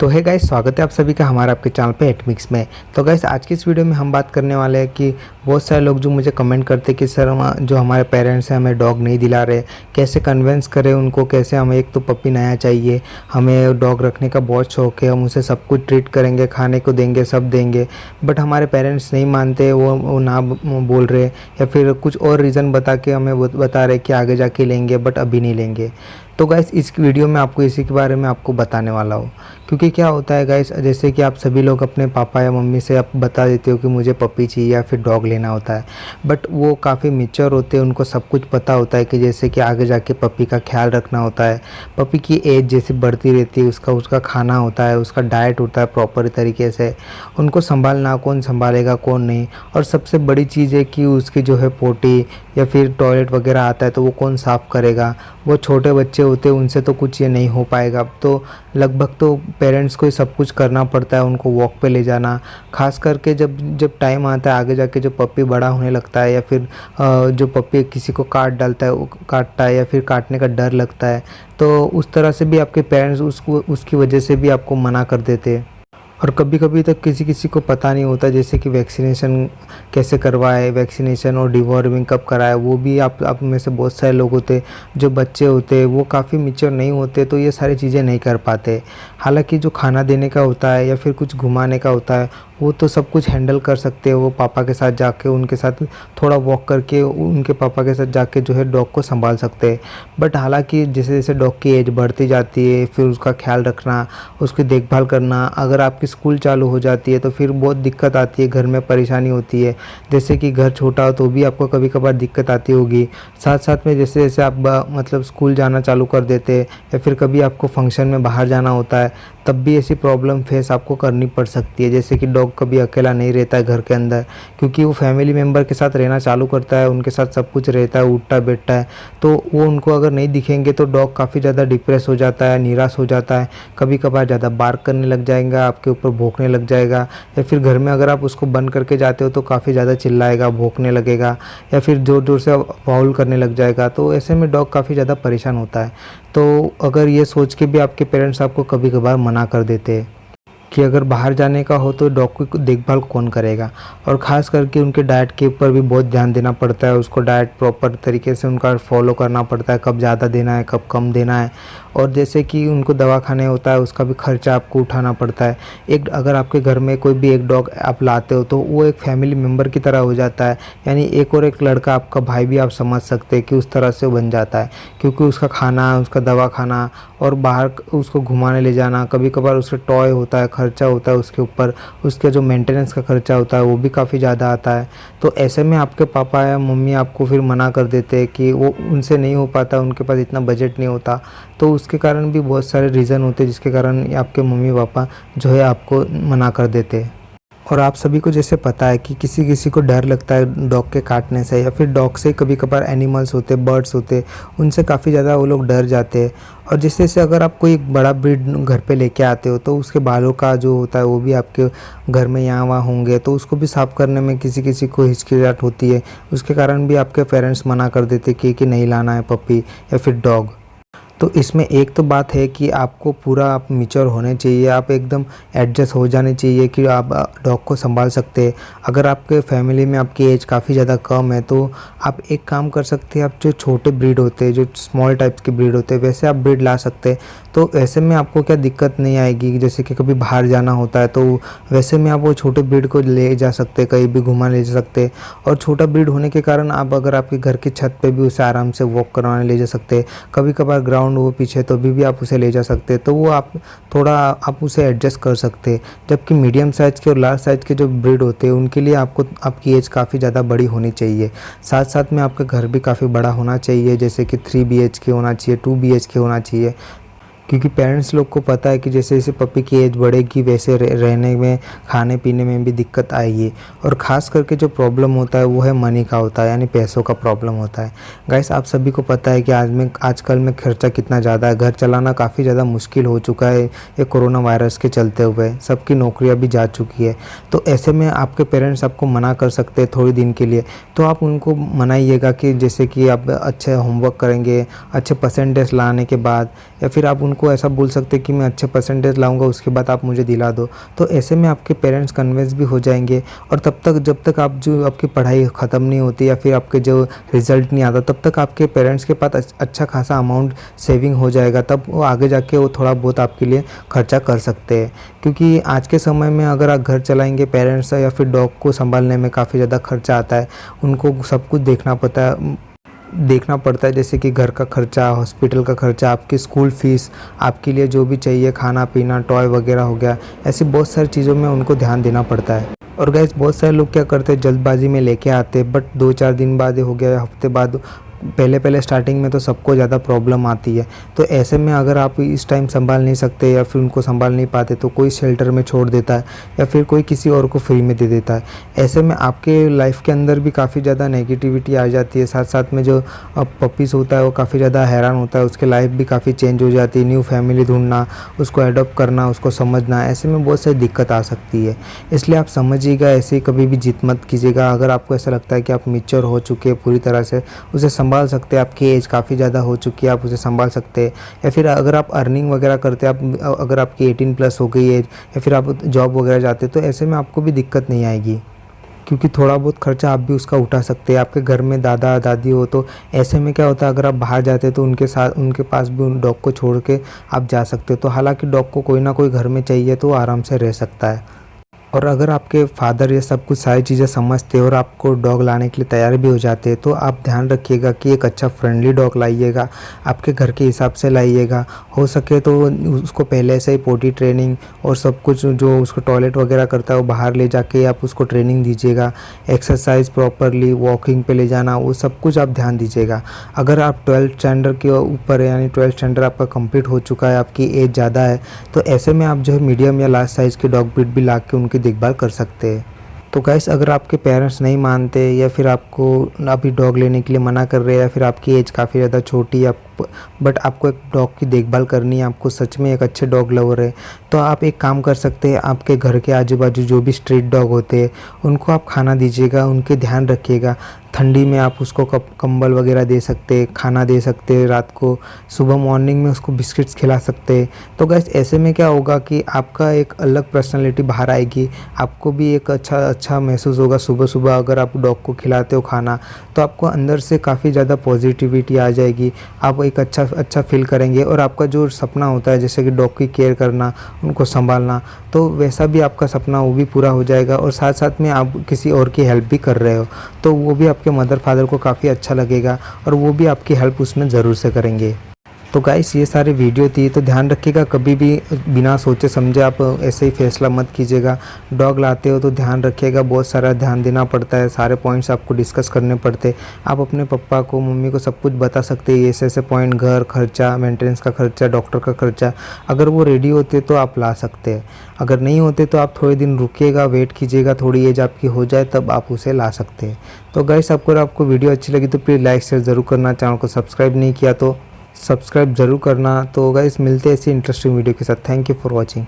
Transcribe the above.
तो है गाइस, स्वागत है आप सभी का हमारा आपके चैनल पे एटमिक्स में। तो गाइस, आज की इस वीडियो में हम बात करने वाले हैं कि बहुत सारे लोग जो मुझे कमेंट करते हैं कि सर जो हमारे पेरेंट्स हैं हमें डॉग नहीं दिला रहे, कैसे कन्विंस करें उनको, कैसे हमें एक तो पपी नया चाहिए, हमें डॉग रखने का बहुत शौक है, हम उसे सब कुछ ट्रीट करेंगे, खाने को देंगे, सब देंगे, बट हमारे पेरेंट्स नहीं मानते, वो ना बोल रहे या फिर कुछ और रीज़न बता के हमें बता रहे कि आगे जाके लेंगे बट अभी नहीं लेंगे। तो गाइस, इस वीडियो में आपको इसी के बारे में आपको बताने वाला हूँ, क्योंकि क्या होता है गाइस, जैसे कि आप सभी लोग अपने पापा या मम्मी से आप बता देते हो कि मुझे पपी चाहिए या फिर डॉग लेना होता है, बट वो काफ़ी मैच्योर होते हैं, उनको सब कुछ पता होता है कि जैसे कि आगे जाके पपी का ख्याल रखना होता है, पपी की एज जैसे बढ़ती रहती है, उसका खाना होता है, उसका डाइट होता है प्रॉपर तरीके से, उनको संभालना, कौन संभालेगा कौन नहीं, और सबसे बड़ी चीज़ है कि उसकी जो है पोटी या फिर टॉयलेट वगैरह आता है तो वो कौन साफ़ करेगा। वो छोटे बच्चे होते हैं, उनसे तो कुछ ये नहीं हो पाएगा, तो लगभग तो पेरेंट्स को ही सब कुछ करना पड़ता है, उनको वॉक पे ले जाना, खास करके जब टाइम आता है आगे जाके जो पपी बड़ा होने लगता है या फिर जो पपी किसी को काट डालता है, वो काटता है या फिर काटने का डर लगता है, तो उस तरह से भी आपके पेरेंट्स उसकी वजह से भी आपको मना कर देते हैं। और कभी कभी तो किसी को पता नहीं होता, जैसे कि वैक्सीनेशन कैसे करवाए, वैक्सीनेशन और डिवॉर्मिंग कब कराए, वो भी आप में से बहुत सारे लोग होते, जो बच्चे होते वो काफ़ी मैच्योर नहीं होते, तो ये सारी चीज़ें नहीं कर पाते। हालांकि जो खाना देने का होता है या फिर कुछ घुमाने का होता है वो तो सब कुछ हैंडल कर सकते हैं, वो पापा के साथ जाके उनके साथ थोड़ा वॉक करके उनके पापा के साथ जाके जो है डॉग को संभाल सकते हैं। बट हालांकि जैसे जैसे डॉग की एज बढ़ती जाती है, फिर उसका ख्याल रखना, उसकी देखभाल करना, अगर आपकी स्कूल चालू हो जाती है तो फिर बहुत दिक्कत आती है, घर में परेशानी होती है। जैसे कि घर छोटा हो तो भी आपको कभी कभार दिक्कत आती होगी, साथ साथ में जैसे जैसे आप मतलब स्कूल जाना चालू कर देते या फिर कभी आपको फंक्शन में बाहर जाना होता है तब भी ऐसी प्रॉब्लम फेस आपको करनी पड़ सकती है। जैसे कि डॉग कभी अकेला नहीं रहता है घर के अंदर, क्योंकि वो फैमिली मेम्बर के साथ रहना चालू करता है, उनके साथ सब कुछ रहता है, उठता बैठता है, तो वो उनको अगर नहीं दिखेंगे तो डॉग काफ़ी ज़्यादा डिप्रेस हो जाता है, निराश हो जाता है, कभी कभार ज़्यादा बार्क करने लग जाएगा, आपके ऊपर भौंकने लग जाएगा, या फिर घर में अगर आप उसको बंद करके जाते हो तो काफ़ी ज़्यादा चिल्लाएगा, भौंकने लगेगा, या फिर ज़ोर ज़ोर से बाउल करने लग जाएगा, तो ऐसे में डॉग काफ़ी ज़्यादा परेशान होता है। तो अगर ये सोच के भी आपके पेरेंट्स आपको कभी कभार मना कर देते हैं कि अगर बाहर जाने का हो तो डॉग की देखभाल कौन करेगा, और ख़ास करके उनके डाइट के ऊपर भी बहुत ध्यान देना पड़ता है, उसको डाइट प्रॉपर तरीके से उनका फॉलो करना पड़ता है, कब ज़्यादा देना है कब कम देना है, और जैसे कि उनको दवा खाने होता है उसका भी खर्चा आपको उठाना पड़ता है। एक अगर आपके घर में कोई भी एक डॉग आप लाते हो तो वो एक फैमिली मेम्बर की तरह हो जाता है, यानी एक लड़का आपका भाई भी आप समझ सकते हैं कि उस तरह से बन जाता है, क्योंकि उसका खाना, उसका दवा खाना और बाहर उसको घुमाने ले जाना, कभी कभार उसका टॉय होता है, खर्चा होता है उसके ऊपर, उसके जो मेंटेनेंस का खर्चा होता है वो भी काफ़ी ज़्यादा आता है। तो ऐसे में आपके पापा या मम्मी आपको फिर मना कर देते हैं कि वो उनसे नहीं हो पाता, उनके पास इतना बजट नहीं होता, तो उसके कारण भी बहुत सारे रीज़न होते हैं जिसके कारण आपके मम्मी पापा जो है आपको मना कर देते हैं। और आप सभी को जैसे पता है कि किसी किसी को डर लगता है डॉग के काटने से, या फिर डॉग से कभी कभार एनिमल्स होते, बर्ड्स होते, उनसे काफ़ी ज़्यादा वो लोग डर जाते हैं। और जैसे जैसे अगर आप कोई बड़ा ब्रीड घर पे लेके आते हो तो उसके बालों का जो होता है वो भी आपके घर में यहाँ वहाँ होंगे, तो उसको भी साफ़ करने में किसी किसी को हिचकिचाहट होती है, उसके कारण भी आपके पेरेंट्स मना कर देते कि नहीं लाना है पपी या फिर डॉग। तो इसमें एक तो बात है कि आपको पूरा आप मैच्योर होने चाहिए, आप एकदम एडजस्ट हो जाने चाहिए कि आप डॉग को संभाल सकते हैं। अगर आपके फैमिली में आपकी एज काफ़ी ज़्यादा कम है तो आप एक काम कर सकते हैं, आप जो छोटे ब्रीड होते हैं, जो स्मॉल टाइप्स के ब्रीड होते हैं, वैसे आप ब्रीड ला सकते हैं। तो ऐसे में आपको क्या दिक्कत नहीं आएगी, जैसे कि कभी बाहर जाना होता है तो वैसे में आप वो छोटे ब्रीड को ले जा सकते हैं, कहीं भी घुमा ले जा सकते हैं, और छोटा ब्रीड होने के कारण आप अगर आपके घर की छत पे भी उसे आराम से वॉक करवाने ले जा सकते हैं, कभी कभार ग्राउंड वो पीछे तो भी आप उसे ले जा सकते हैं, तो वो आप थोड़ा आप उसे एडजस्ट कर सकते हैं। जबकि मीडियम साइज़ के और लार्ज साइज़ के जो ब्रीड होते हैं उनके लिए आपको आपकी एज काफ़ी ज़्यादा बड़ी होनी चाहिए, साथ साथ में आपका घर भी काफ़ी बड़ा होना चाहिए, जैसे कि 3 BHK होना चाहिए, 2 BHK होना चाहिए, क्योंकि पेरेंट्स लोग को पता है कि जैसे जैसे पपी की एज बढ़ेगी वैसे रहने में, खाने पीने में भी दिक्कत आएगी, और ख़ास करके जो प्रॉब्लम होता है वो है मनी का होता है, यानी पैसों का प्रॉब्लम होता है। गाइस, आप सभी को पता है कि आजकल में खर्चा कितना ज़्यादा है, घर चलाना काफ़ी ज़्यादा मुश्किल हो चुका है, ये कोरोना वायरस के चलते हुए सबकी नौकरियाँ भी जा चुकी है। तो ऐसे में आपके पेरेंट्स आपको मना कर सकते हैं थोड़ी दिन के लिए, तो आप उनको मनाइएगा कि जैसे कि आप अच्छे होमवर्क करेंगे, अच्छे परसेंटेज लाने के बाद, या फिर आप उनको ऐसा बोल सकते हैं कि मैं अच्छे परसेंटेज लाऊंगा, उसके बाद आप मुझे दिला दो। तो ऐसे में आपके पेरेंट्स कन्विंस भी हो जाएंगे। और तब तक जब तक आप जो आपकी पढ़ाई ख़त्म नहीं होती या फिर आपके जो रिज़ल्ट नहीं आता, तब तक आपके पेरेंट्स के पास अच्छा खासा अमाउंट सेविंग हो जाएगा। तब वो आगे जाके वो थोड़ा बहुत आपके लिए खर्चा कर सकते हैं। क्योंकि आज के समय में अगर आप घर चलाएंगे, पेरेंट्स या फिर डॉग को संभालने में काफ़ी ज़्यादा खर्चा आता है। उनको सब कुछ देखना पड़ता है, जैसे कि घर का खर्चा, हॉस्पिटल का खर्चा, आपकी स्कूल फ़ीस, आपके लिए जो भी चाहिए खाना पीना, टॉय वगैरह हो गया। ऐसी बहुत सारी चीज़ों में उनको ध्यान देना पड़ता है। और गाइस बहुत सारे लोग क्या करते हैं, जल्दबाजी में लेके आते हैं, बट 2-4 दिन बाद हो गया, हफ्ते बाद, पहले स्टार्टिंग में तो सबको ज़्यादा प्रॉब्लम आती है। तो ऐसे में अगर आप इस टाइम संभाल नहीं सकते या फिर उनको संभाल नहीं पाते, तो कोई शेल्टर में छोड़ देता है या फिर कोई किसी और को फ्री में दे देता है। ऐसे में आपके लाइफ के अंदर भी काफ़ी ज़्यादा नेगेटिविटी आ जाती है। साथ साथ में जो पपीज़ होता है वो काफ़ी ज़्यादा हैरान होता है, उसके लाइफ भी काफ़ी चेंज हो जाती है। न्यू फैमिली ढूंढना, उसको एडॉप्ट करना, उसको समझना, ऐसे में बहुत सारी दिक्कत आ सकती है। इसलिए आप समझिएगा, ऐसे कभी भी जिद मत कीजिएगा। अगर आपको ऐसा लगता है कि आप मैच्योर हो चुके हैं पूरी तरह से, उसे संभाल सकते हैं, आपकी एज काफ़ी ज़्यादा हो चुकी है, आप उसे संभाल सकते हैं। या फिर अगर आप अर्निंग वगैरह करते हैं, आप अगर आपकी 18 प्लस हो गई एज, या फिर आप जॉब वगैरह जाते हैं, तो ऐसे में आपको भी दिक्कत नहीं आएगी, क्योंकि थोड़ा बहुत खर्चा आप भी उसका उठा सकते हैं। आपके घर में दादा दादी हो, तो ऐसे में क्या होता है, अगर आप बाहर जाते हैं तो उनके पास भी उन डॉग को छोड़ के आप जा सकते हो। तो हालांकि डॉग को कोई ना कोई घर में चाहिए, तो वो आराम से रह सकता है। और अगर आपके फादर ये सब कुछ सारी चीज़ें समझते हैं और आपको डॉग लाने के लिए तैयार भी हो जाते हैं, तो आप ध्यान रखिएगा कि एक अच्छा फ्रेंडली डॉग लाइएगा, आपके घर के हिसाब से लाइएगा। हो सके तो उसको पहले से ही पोटी ट्रेनिंग और सब कुछ, जो उसको टॉयलेट वगैरह करता है वो बाहर ले जाके आप उसको ट्रेनिंग दीजिएगा। एक्सरसाइज प्रॉपरली, वॉकिंग पे ले जाना, वो सब कुछ आप ध्यान दीजिएगा। अगर आप 12th स्टैंडर्ड के ऊपर है, यानी 12th स्टैंडर्ड आपका कंप्लीट हो चुका है, आपकी एज ज़्यादा है, तो ऐसे में आप जो है मीडियम या लार्ज साइज़ के डॉग ब्रीड भी ला के उनकी देखभाल कर सकते हैं। तो गाइस, अगर आपके पेरेंट्स नहीं मानते या फिर आपको अभी डॉग लेने के लिए मना कर रहे हैं, या फिर आपकी एज काफ़ी ज़्यादा छोटी है, बट आपको एक डॉग की देखभाल करनी है, आपको सच में एक अच्छे डॉग लवर है, तो आप एक काम कर सकते हैं। आपके घर के आजू बाजू जो भी स्ट्रीट डॉग होते हैं, उनको आप खाना दीजिएगा, उनके ध्यान रखिएगा। ठंडी में आप उसको कंबल वगैरह दे सकते हैं, खाना दे सकते हैं, रात को, सुबह मॉर्निंग में उसको बिस्किट्स खिला सकते हैं। तो गाइस, ऐसे में क्या होगा कि आपका एक अलग पर्सनालिटी बाहर आएगी, आपको भी एक अच्छा महसूस होगा। सुबह सुबह अगर आप डॉग को खिलाते हो खाना, तो आपको अंदर से काफ़ी ज़्यादा पॉजिटिविटी आ जाएगी, आप एक अच्छा फील करेंगे। और आपका जो सपना होता है, जैसे कि डॉग की केयर करना, उनको संभालना, तो वैसा भी आपका सपना वो भी पूरा हो जाएगा। और साथ साथ में आप किसी और की हेल्प भी कर रहे हो, तो वो भी आपके मदर फादर को काफ़ी अच्छा लगेगा और वो भी आपकी हेल्प उसमें ज़रूर से करेंगे। तो गाइस, ये सारी वीडियो थी, तो ध्यान रखिएगा, कभी भी बिना सोचे समझे आप ऐसे ही फैसला मत कीजिएगा। डॉग लाते हो तो ध्यान रखिएगा, बहुत सारा ध्यान देना पड़ता है, सारे पॉइंट्स आपको डिस्कस करने पड़ते हैं। आप अपने पापा को, मम्मी को सब कुछ बता सकते हैं, ऐसे पॉइंट, घर खर्चा, मेंटेनेंस का खर्चा, डॉक्टर का खर्चा। अगर वो रेडी होते तो आप ला सकते हैं, अगर नहीं होते तो आप थोड़े दिन रुकिएगा, वेट कीजिएगा, थोड़ी एज आपकी हो जाए तब आप उसे ला सकते हैं। तो गाइस, आपको वीडियो अच्छी लगी तो प्लीज़ लाइक शेयर ज़रूर करना, चैनल को सब्सक्राइब नहीं किया तो सब्सक्राइब ज़रूर करना। तो गाइस, मिलते हैं ऐसी इंटरेस्टिंग वीडियो के साथ। Thank you for watching.